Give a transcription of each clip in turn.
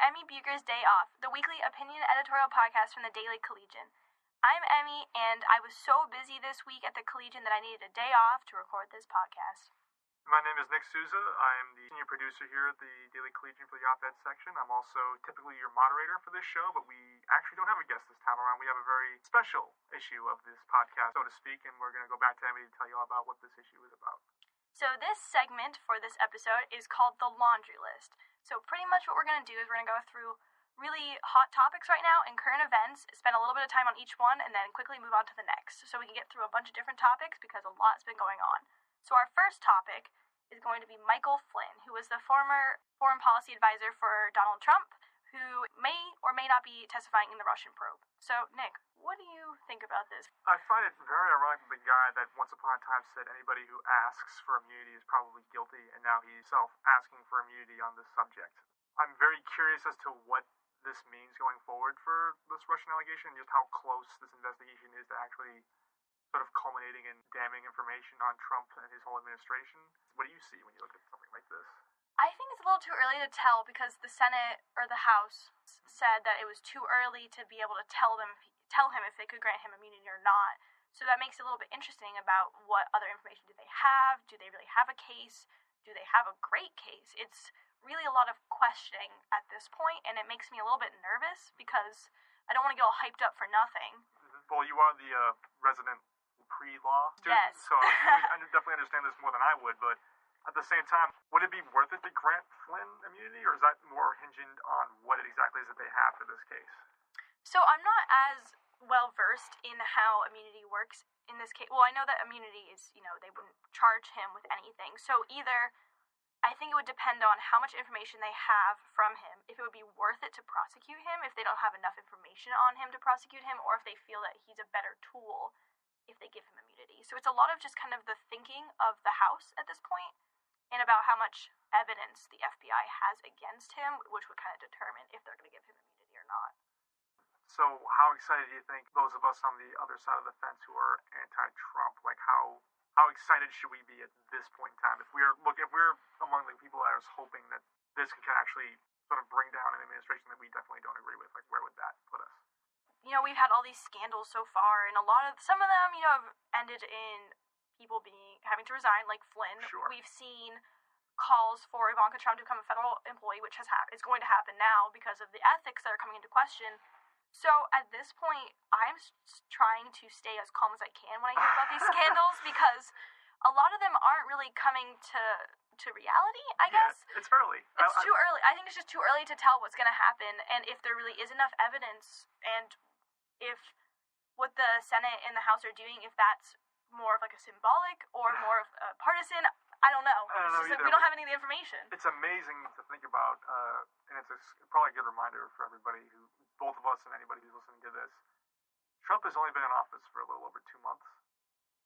Emmi Beuger's Day Off, the weekly opinion editorial podcast from the Daily Collegian. I'm Emmi, and I was so busy this week at the Collegian that I needed a day off to record this podcast. My name is Nick Souza. I am the senior producer here at the Daily Collegian for the op-ed section. I'm also typically your moderator for this show, but we actually don't have a guest this time around. We have a very special issue of this podcast, so to speak, and we're going to go back to Emmi to tell you all about what this issue is about. So this segment for this episode is called The Laundry List. So pretty much what we're going to do is we're going to go through really hot topics right now and current events, spend a little bit of time on each one, and then quickly move on to the next. So we can get through a bunch of different topics because a lot's been going on. So our first topic is going to be Michael Flynn, who was the former foreign policy advisor for Donald Trump, who may or may not be testifying in the Russian probe. So, Nick, what do you think about this? I find it very ironic that the guy that once upon a time said anybody who asks for immunity is probably guilty, and now he's asking for immunity on this subject. I'm very curious as to what this means going forward for this Russian allegation and just how close this investigation is to actually sort of culminating in damning information on Trump and his whole administration. What do you see when you look at something like this? I think it's a little too early to tell because the Senate or the House said that it was too early to be able to tell him if they could grant him immunity or not. So that makes it a little bit interesting about what other information do they have? Do they really have a case? Do they have a great case? It's really a lot of questioning at this point, and it makes me a little bit nervous because I don't want to get all hyped up for nothing. Well, you are the resident pre-law student, yes. So I definitely understand this more than I would, but at the same time, would it be worth it to grant Flynn immunity, or is that more hinged on what it exactly is that they have for this case? So I'm not as well versed in how immunity works in this case. Well, I know that immunity is, they wouldn't charge him with anything. So either, I think it would depend on how much information they have from him, if it would be worth it to prosecute him, if they don't have enough information on him to prosecute him, or if they feel that he's a better tool if they give him immunity. So it's a lot of just kind of the thinking of the House at this point, and about how much evidence the FBI has against him, which would kind of determine if they're going to give him immunity or not. So how excited do you think those of us on the other side of the fence who are anti-Trump, like how excited should we be at this point in time? If we're among the people that are hoping that this can actually sort of bring down an administration that we definitely don't agree with, like where would that put us? We've had all these scandals so far, and some of them, have ended in people having to resign, like Flynn. Sure. We've seen calls for Ivanka Trump to become a federal employee, which is going to happen now because of the ethics that are coming into question. So at this point, I'm trying to stay as calm as I can when I hear about these scandals because a lot of them aren't really coming to reality, I guess. Yeah, it's early. It's too early. I think it's just too early to tell what's going to happen, and if there really is enough evidence, and if what the Senate and the House are doing, if that's more of like a symbolic or more of a partisan, I don't know. We don't have any of the information. It's amazing to think about, and it's probably a good reminder for everybody both of us and anybody who's listening to this. Trump has only been in office for a little over 2 months.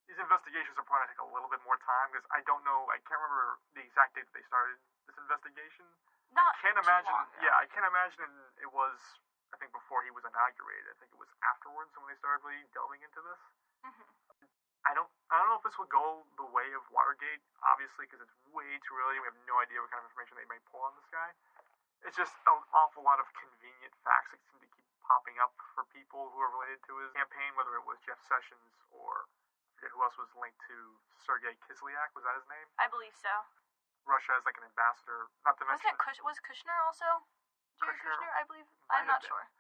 These investigations are probably going to take a little bit more time because I can't remember the exact date that they started this investigation. Not I can't imagine. Yeah, I can't imagine it was, I think, before he was inaugurated. I think it was afterwards when they started really delving into this. Mm-hmm. I don't know if this would go the way of Watergate, obviously, because it's way too early. We have no idea what kind of information they may pull on this guy. It's just an awful lot of convenient facts that seem to keep popping up for people who are related to his campaign, whether it was Jeff Sessions or I forget who else was linked to Sergei Kislyak. Was that his name? I believe so. Russia has like an ambassador, not to mention... Was Kushner also? Kushner, I believe. I'm not sure.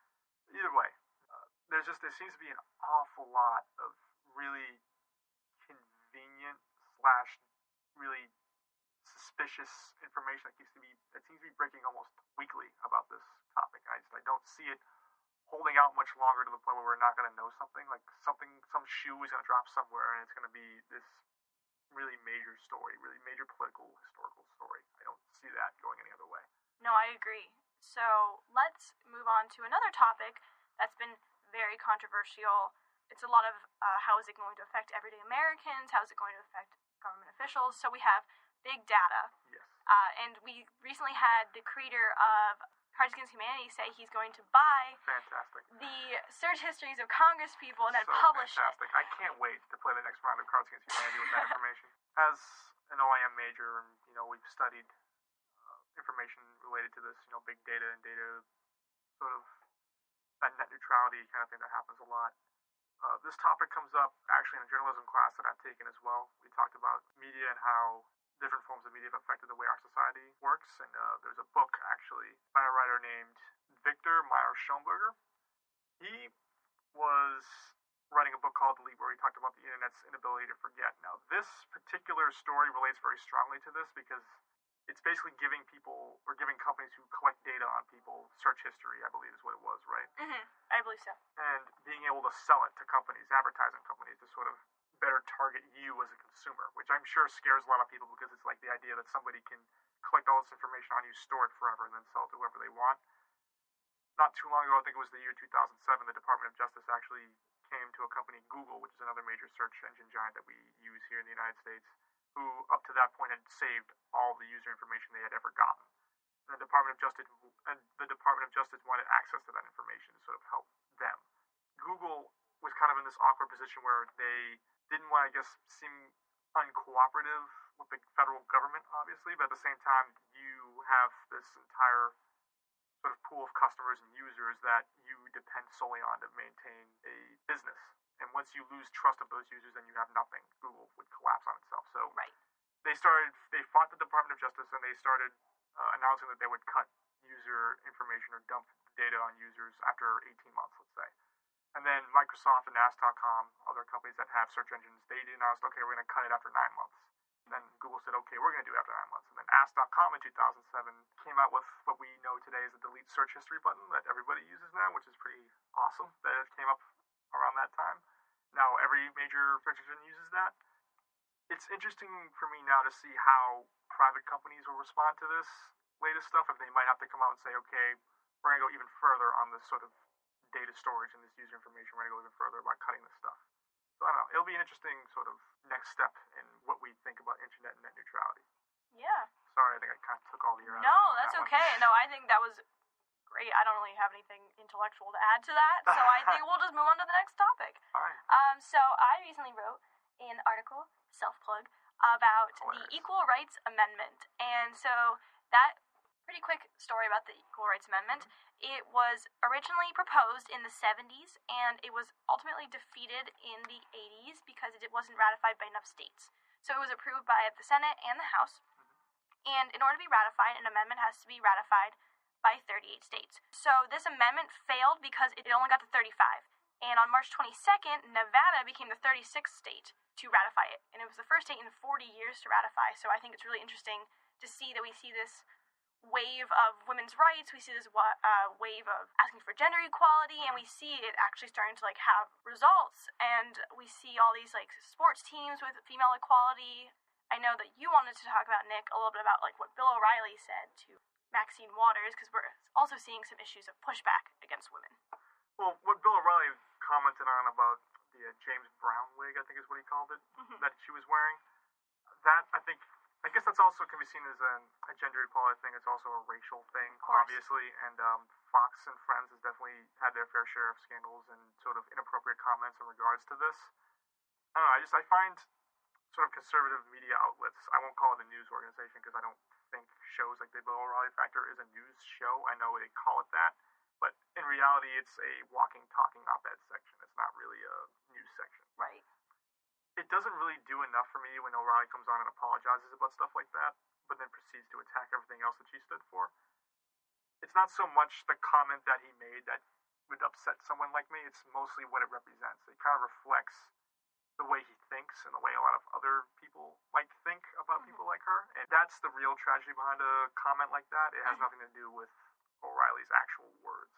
Either way, there seems to be an awful lot of really convenient / really suspicious information that seems to be breaking almost weekly about this topic. I don't see it holding out much longer to the point where we're not going to know something. Like some shoe is going to drop somewhere, and it's going to be this really major story, really major political, historical story. I don't see that going any other way. No, I agree. So let's move on to another topic that's been very controversial. It's a lot of how is it going to affect everyday Americans? How is it going to affect government officials? So we have big data. Yes. And we recently had the creator of Cards Against Humanity say he's going to buy the search histories of Congress people and then publish fantastic. I can't wait to play the next round of Cards Against Humanity with that information. As an OIM major, and we've studied information related to this, big data and data sort of that net neutrality kind of thing that happens a lot. This topic comes up actually in a journalism class that I've taken as well. We talked about media and how different forms of media have affected the way our society works. And there's a book actually by a writer named Victor Meyer-Schonberger. He was writing a book called Delete where he talked about the internet's inability to forget. Now, this particular story relates very strongly to this because it's basically giving people or giving companies who collect data on people search history, I believe is what it was, right? Mm-hmm. I believe so. And being able to sell it to companies, advertising companies, to sort of better target you as a consumer, which I'm sure scares a lot of people because it's like the idea that somebody can collect all this information on you, store it forever, and then sell it to whoever they want. Not too long ago, I think it was the year 2007, the Department of Justice actually came to a company, Google, which is another major search engine giant that we use here in the United States, who up to that point had saved all the user information they had ever gotten. And the Department of Justice wanted access to that information to sort of help them. Google was kind of in this awkward position where they didn't want to, I guess, seem uncooperative with the federal government, obviously, but at the same time, you have this entire sort of pool of customers and users that you depend solely on to maintain a business. And once you lose trust of those users, then you have nothing. Google would collapse on itself. So right. They fought the Department of Justice, and they started announcing that they would cut user information or dump data on users after 18 months, let's say. And then Microsoft and Ask.com, other companies that have search engines, they announced, okay, we're going to cut it after 9 months. Then Google said, okay, we're going to do it after 9 months. And then Ask.com in 2007 came out with what we know today as the delete search history button that everybody uses now, which is pretty awesome that it came up around that time. Now every major search engine uses that. It's interesting for me now to see how private companies will respond to this latest stuff, if they might have to come out and say, okay, we're going to go even further on this sort of data storage and this user information. We're going to go even further about cutting this stuff. So I don't know. It'll be an interesting sort of next step in what we think about internet and net neutrality. Yeah. Sorry, I think I kind of took all the air out. No, that's okay. No, I think that was great. I don't really have anything intellectual to add to that, so I think we'll just move on to the next topic. All right. So I recently wrote an article, self-plug, about the Equal Rights Amendment. And so that pretty quick story about the Equal Rights Amendment. It was originally proposed in the 70s, and it was ultimately defeated in the 80s because it wasn't ratified by enough states. So it was approved by the Senate and the House. And in order to be ratified, an amendment has to be ratified by 38 states. So this amendment failed because it only got to 35. And on March 22nd, Nevada became the 36th state to ratify it. And it was the first state in 40 years to ratify. So I think it's really interesting to see that we see this wave of women's rights, we see this wave of asking for gender equality, and we see it actually starting to have results. And we see all these sports teams with female equality. I know that you wanted to talk about, Nick, a little bit about what Bill O'Reilly said to Maxine Waters, because we're also seeing some issues of pushback against women. Well, what Bill O'Reilly commented on about the James Brown wig, I think is what he called it, that she was wearing, that I guess that's also can be seen as a gender equality thing. It's also a racial thing, obviously, and Fox and Friends has definitely had their fair share of scandals and sort of inappropriate comments in regards to this. I don't know, I find sort of conservative media outlets, I won't call it a news organization because I don't think shows like the Bill O'Reilly Factor is a news show. I know they call it that, but in reality it's a walking, talking op-ed section. It's not really a news section. Right. It doesn't really do enough for me when O'Reilly comes on and apologizes about stuff like that, but then proceeds to attack everything else that she stood for. It's not so much the comment that he made that would upset someone like me, it's mostly what it represents. It kind of reflects the way he thinks and the way a lot of other people might think about people like her. And that's the real tragedy behind a comment like that. It has nothing to do with O'Reilly's actual words.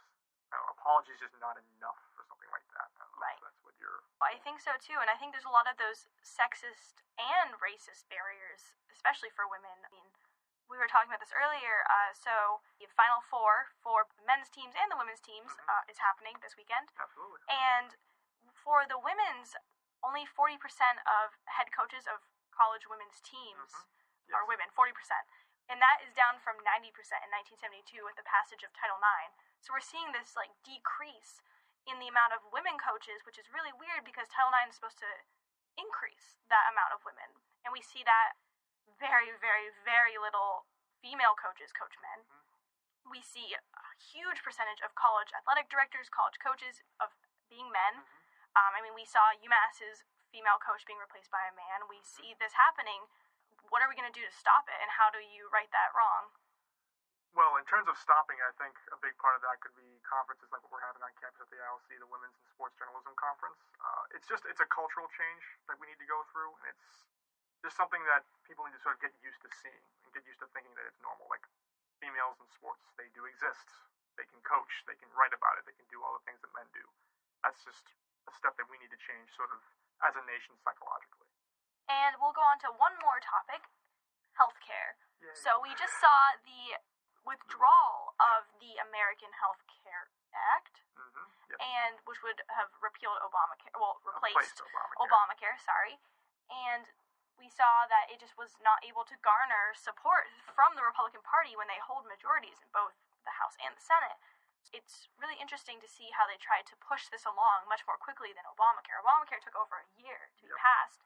Apology is just not enough for something like that. Right. That's what you're... I think so too, and I think there's a lot of those sexist and racist barriers, especially for women. I mean, we were talking about this earlier, so the Final Four for the men's teams and the women's teams is happening this weekend. Absolutely. And for the women's, only 40% of head coaches of college women's teams are women, 40%. And that is down from 90% in 1972 with the passage of Title IX. So we're seeing this decrease in the amount of women coaches, which is really weird because Title IX is supposed to increase that amount of women. And we see that very, very, very little female coaches coach men. Mm-hmm. We see a huge percentage of college athletic directors, college coaches of being men. Mm-hmm. We saw UMass's female coach being replaced by a man. We see this happening. What are we going to do to stop it, and how do you right that wrong? Well, in terms of stopping, I think a big part of that could be conferences like what we're having on campus at the ILC, the Women's and Sports Journalism Conference. It's a cultural change that we need to go through, and it's just something that people need to sort of get used to seeing and get used to thinking that it's normal. Like, females in sports, they do exist. They can coach, they can write about it, they can do all the things that men do. That's just a step that we need to change sort of as a nation psychologically. And we'll go on to one more topic, healthcare. Yay. So we just saw the withdrawal of the American Health Care Act, and which would have repealed Obamacare, replaced Obamacare, sorry. And we saw that it just was not able to garner support from the Republican Party when they hold majorities in both the House and the Senate. It's really interesting to see how they tried to push this along much more quickly than Obamacare. Obamacare took over a year to be passed.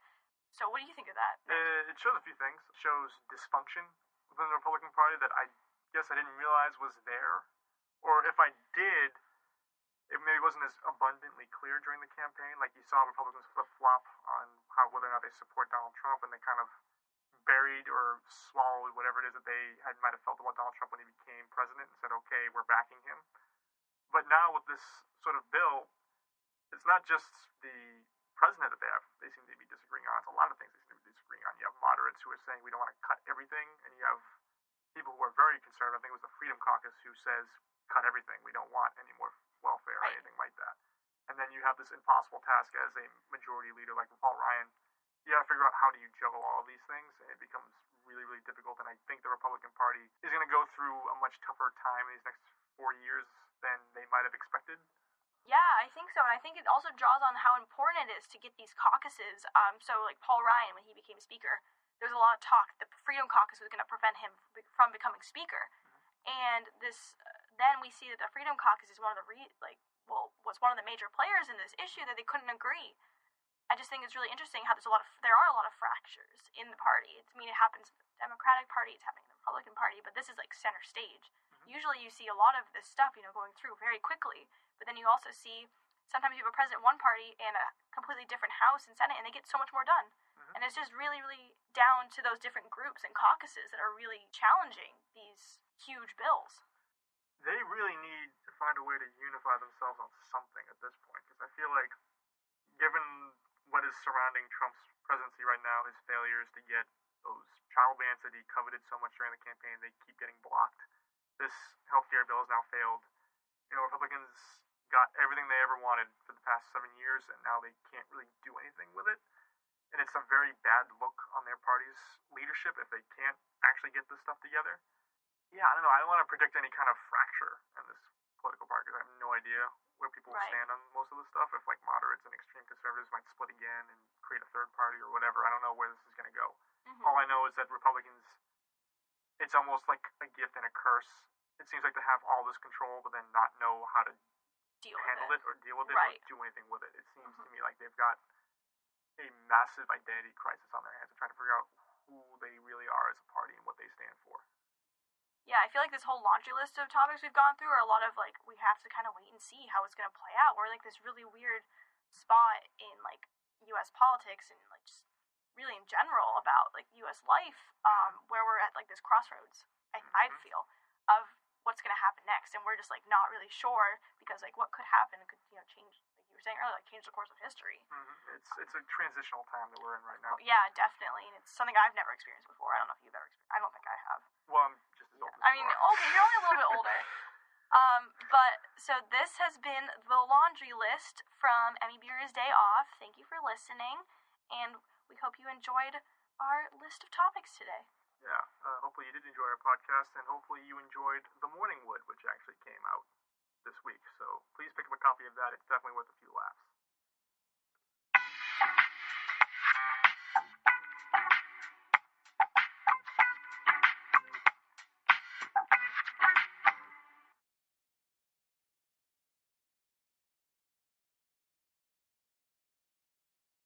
So what do you think of that? It shows a few things. It shows dysfunction within the Republican Party that I guess I didn't realize was there. Or if I did, it maybe wasn't as abundantly clear during the campaign. Like, you saw Republicans flip-flop on whether or not they support Donald Trump, and they kind of buried or swallowed whatever it is that they might have felt about Donald Trump when he became president and said, okay, we're backing him. But now with this sort of bill, it's not just the president that they seem to be disagreeing on. It's a lot of things they seem to be disagreeing on. You have moderates who are saying we don't want to cut everything, and you have people who are very conservative. I think it was the Freedom Caucus who says cut everything. We don't want any more welfare or anything like that. And then you have this impossible task as a majority leader like Paul Ryan. You got to figure out how do you juggle all of these things, and it becomes really, really difficult. And I think the Republican Party is going to go through a much tougher time in these next 4 years than they might have expected. Yeah, I think so, and I think it also draws on how important it is to get these caucuses. So, like Paul Ryan, when he became Speaker, there was a lot of talk that the Freedom Caucus was going to prevent him from becoming Speaker. And then we see that the Freedom Caucus is one of the was one of the major players in this issue that they couldn't agree. I just think it's really interesting how there are a lot of fractures in the party. It happens in the Democratic Party, it's happening in the Republican Party, but this is like center stage. Usually you see a lot of this stuff, going through very quickly, but then you also see sometimes you have a president in one party and a completely different House and Senate, and they get so much more done. And it's just really, really down to those different groups and caucuses that are really challenging these huge bills. They really need to find a way to unify themselves on something at this point, because I feel like, given what is surrounding Trump's presidency right now, his failures to get those travel bans that he coveted so much during the campaign, they keep getting blocked. This healthcare bill has now failed. Republicans got everything they ever wanted for the past 7 years, and now they can't really do anything with it. And it's a very bad look on their party's leadership if they can't actually get this stuff together. Yeah, I don't know. I don't want to predict any kind of fracture in this political party, because I have no idea where people stand on most of this stuff. If, like, moderates and extreme conservatives might split again and create a third party or whatever. I don't know where this is going to go. All I know is that Republicans, it's almost like a gift and a curse. It seems like they have all this control, but then not know how to handle it or deal with it or do anything with it. It seems to me like they've got a massive identity crisis on their hands and trying to figure out who they really are as a party and what they stand for. Yeah, I feel like this whole laundry list of topics we've gone through are a lot of, like, we have to kind of wait and see how it's going to play out. We're, like, this really weird spot in, like, U.S. politics and, like, just really in general about, like, U.S. life, where we're at, like, this crossroads, I feel, of what's going to happen next. And we're just, like, not really sure because, like, what could happen could, change, like you were saying earlier, like, change the course of history. It's a transitional time that we're in right now. Yeah, definitely. And it's something I've never experienced before. I don't know if you've ever experienced. I don't think I have. Well, I'm just as old as you are. Okay, you're only a little bit older. But, so this has been the laundry list from Emmi Beuger's Day Off. Thank you for listening, and we hope you enjoyed our list of topics today. Yeah, hopefully you did enjoy our podcast, and hopefully you enjoyed The Morning Wood, which actually came out this week. So please pick up a copy of that. It's definitely worth a few laughs.